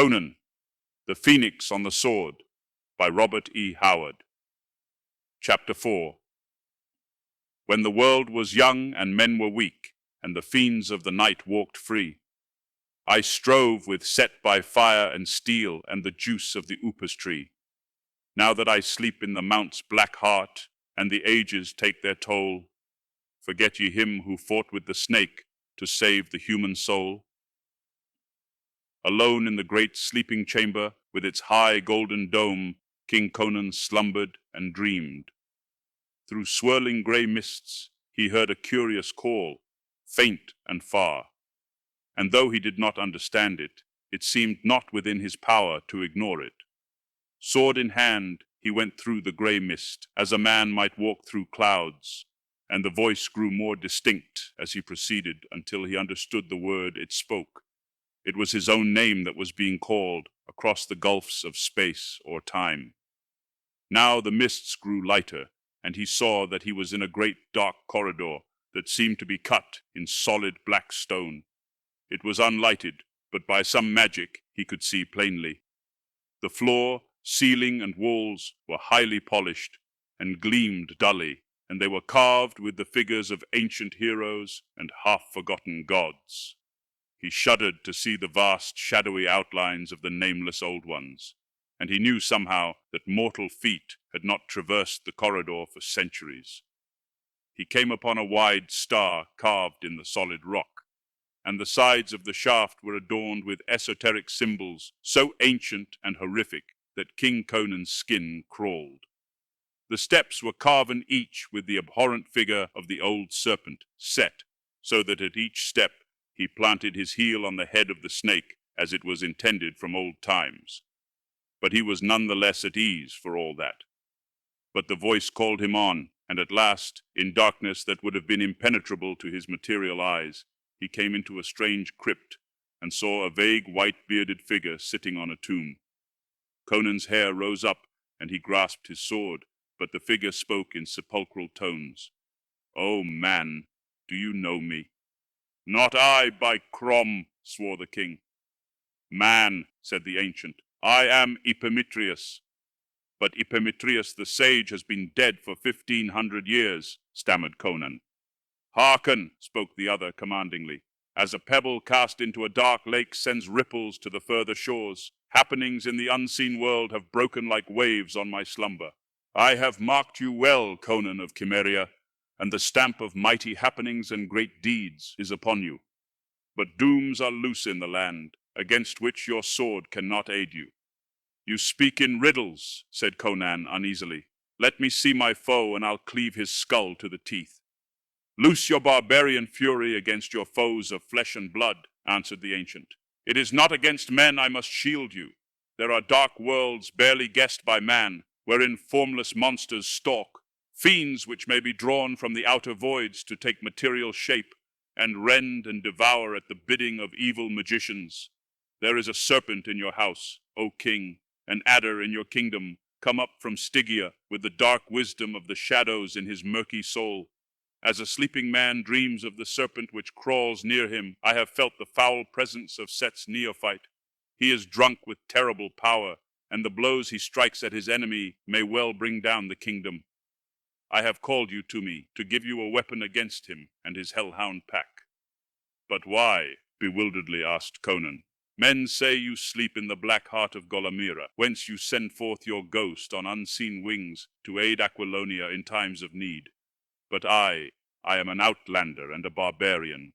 Conan, the Phoenix on the Sword, by Robert E. Howard. Chapter 4. When the world was young and men were weak, and the fiends of the night walked free, I strove with set by fire and steel and the juice of the upas tree. Now that I sleep in the mount's black heart, and the ages take their toll, forget ye him who fought with the snake to save the human soul? Alone in the great sleeping chamber, with its high golden dome, King Conan slumbered and dreamed. Through swirling grey mists he heard a curious call, faint and far, and though he did not understand it, it seemed not within his power to ignore it. Sword in hand, he went through the grey mist, as a man might walk through clouds, and the voice grew more distinct as he proceeded until he understood the word it spoke. It was his own name that was being called across the gulfs of space or time. Now the mists grew lighter, and he saw that he was in a great dark corridor that seemed to be cut in solid black stone. It was unlighted, but by some magic he could see plainly. The floor, ceiling, and walls were highly polished and gleamed dully, and they were carved with the figures of ancient heroes and half-forgotten gods. He shuddered to see the vast, shadowy outlines of the nameless old ones, and he knew somehow that mortal feet had not traversed the corridor for centuries. He came upon a wide star carved in the solid rock, and the sides of the shaft were adorned with esoteric symbols so ancient and horrific that King Conan's skin crawled. The steps were carven each with the abhorrent figure of the old serpent, set, so that at each step he planted his heel on the head of the snake as it was intended from old times. But he was none the less at ease for all that. But the voice called him on, and at last, in darkness that would have been impenetrable to his material eyes, he came into a strange crypt and saw a vague white-bearded figure sitting on a tomb. Conan's hair rose up, and he grasped his sword, but the figure spoke in sepulchral tones. "O man, do you know me?" "Not I, by Crom," swore the king. "Man," said the ancient, "I am Epimetheus." "But Epimetheus the sage has been dead for 1,500 years, stammered Conan. "Hearken," spoke the other commandingly. "As a pebble cast into a dark lake sends ripples to the further shores, happenings in the unseen world have broken like waves on my slumber. I have marked you well, Conan of Cimmeria, and the stamp of mighty happenings and great deeds is upon you. But dooms are loose in the land, against which your sword cannot aid you." "You speak in riddles," said Conan uneasily. "Let me see my foe, and I'll cleave his skull to the teeth." "Loose your barbarian fury against your foes of flesh and blood," answered the ancient. "It is not against men I must shield you. There are dark worlds barely guessed by man, wherein formless monsters stalk, fiends which may be drawn from the outer voids to take material shape, and rend and devour at the bidding of evil magicians. There is a serpent in your house, O king, an adder in your kingdom, come up from Stygia with the dark wisdom of the shadows in his murky soul. As a sleeping man dreams of the serpent which crawls near him, I have felt the foul presence of Set's neophyte. He is drunk with terrible power, and the blows he strikes at his enemy may well bring down the kingdom. I have called you to me to give you a weapon against him and his hellhound pack." "But why?" bewilderedly asked Conan. "Men say you sleep in the black heart of Golamira, whence you send forth your ghost on unseen wings to aid Aquilonia in times of need. But I am an outlander and a barbarian."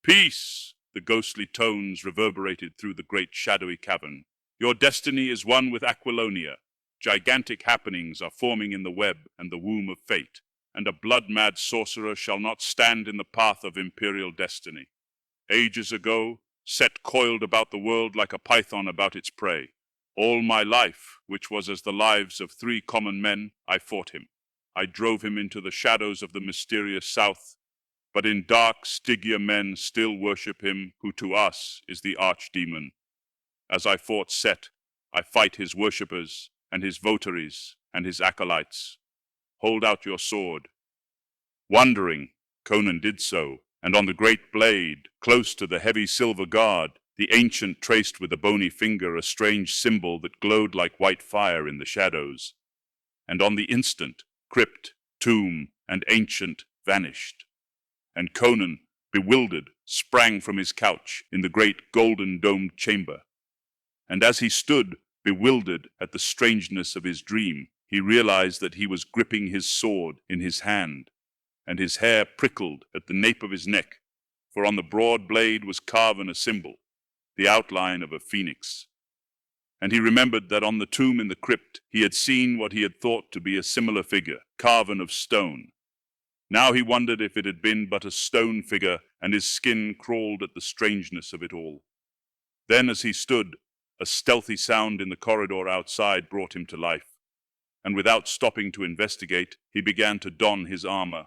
"Peace!" the ghostly tones reverberated through the great shadowy cavern. "Your destiny is one with Aquilonia. Gigantic happenings are forming in the web and the womb of fate, and a blood-mad sorcerer shall not stand in the path of imperial destiny. Ages ago, Set coiled about the world like a python about its prey. All my life, which was as the lives of 3 common men, I fought him. I drove him into the shadows of the mysterious south, but in dark Stygia men still worship him who to us is the archdemon. As I fought Set, I fight his worshippers, and his votaries, and his acolytes. Hold out your sword." Wondering, Conan did so, and on the great blade, close to the heavy silver guard, The ancient traced with a bony finger a strange symbol that glowed like white fire in the shadows. And on the instant, crypt, tomb, and ancient vanished. And Conan, bewildered, sprang from his couch in the great golden domed chamber. And as he stood, bewildered at the strangeness of his dream, he realized that he was gripping his sword in his hand, and his hair prickled at the nape of his neck, for on the broad blade was carven a symbol, the outline of a phoenix. And he remembered that on the tomb in the crypt he had seen what he had thought to be a similar figure, carven of stone. Now he wondered if it had been but a stone figure, and his skin crawled at the strangeness of it all. Then as he stood, a stealthy sound in the corridor outside brought him to life, and without stopping to investigate, he began to don his armor.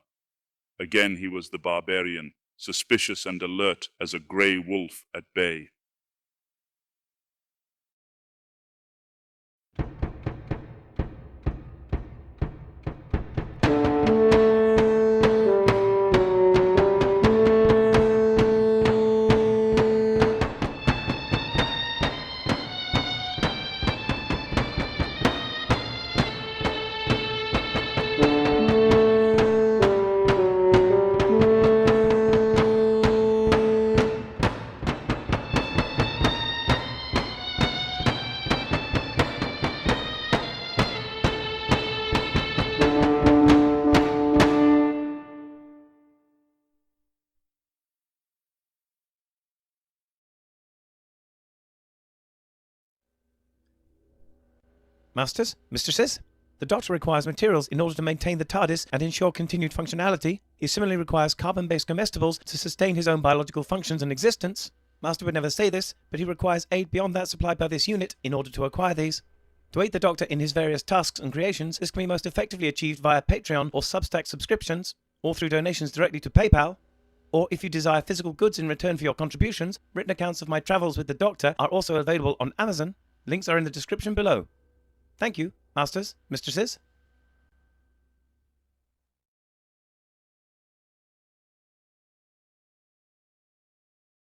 Again he was the barbarian, suspicious and alert as a grey wolf at bay. Masters, mistresses, the Doctor requires materials in order to maintain the TARDIS and ensure continued functionality. He similarly requires carbon-based comestibles to sustain his own biological functions and existence. Master would never say this, but he requires aid beyond that supplied by this unit in order to acquire these. To aid the Doctor in his various tasks and creations, this can be most effectively achieved via Patreon or Substack subscriptions, or through donations directly to PayPal. Or if you desire physical goods in return for your contributions, written accounts of my travels with the Doctor are also available on Amazon. Links are in the description below. Thank you, masters, mistresses.